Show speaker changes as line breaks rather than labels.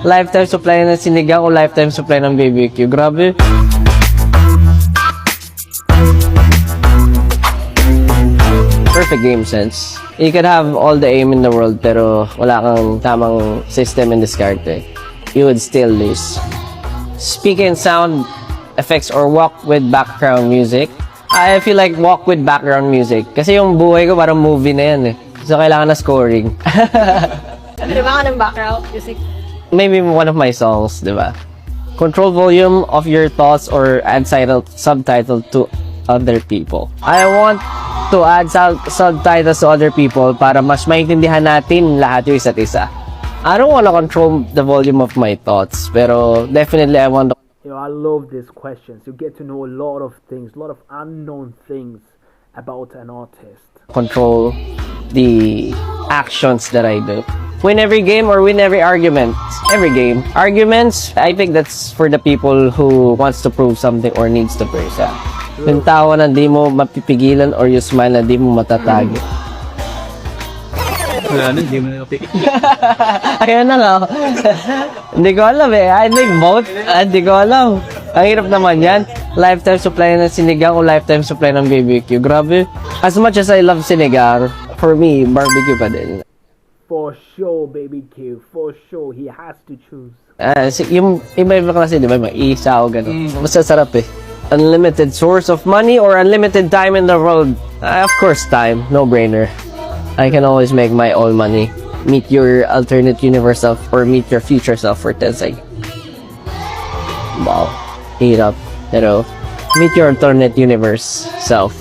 Lifetime supply ng sinigang o lifetime supply ng BBQ. Grabe. Perfect game sense. You could have all the aim in the world pero wala kang tamang system and diskarte. You would still lose. Speaking sound effects or walk with background music. I feel like walk with background music. Kasi yung buhay ko parang movie na yan eh. So kailangan na scoring.
Di ba ka ng background music?
Maybe one of my songs, di ba? Control volume of your thoughts or add subtitle to other people. I want to add subtitles to other people para mas maintindihan natin lahat yung isa't isa. I don't want to control the volume of my thoughts, pero definitely I want to
I love these questions. You get to know a lot of things, a lot of unknown things about an artist.
control the actions that I do. Win every game or win every argument. Every game. Arguments, I think that's for the people who wants to prove something or needs to prove that. Yung tawa na di mo mapipigilan or yung smile na di mo matatagi.
Wala na, hindi mo na napikit.
Ayun na nga. Hindi ko alam eh. I think both. Hindi ko alam. Ang hirap naman yan. Lifetime supply ng sinigang o lifetime supply ng BBQ. Grabe. As much as I love sinigang, for me, barbecue pa din.
For sure, baby Q. For sure, he has to choose.
Yung iba-iba klase, di ba? Mag-isa o gano'n. Basta sarap eh. Unlimited source of money or unlimited time in the world? Of course, time. No-brainer. I can always make my own money. Meet your alternate universe self or meet your future self for 10 seconds. Wow. Hirap. Pero, meet your alternate universe self.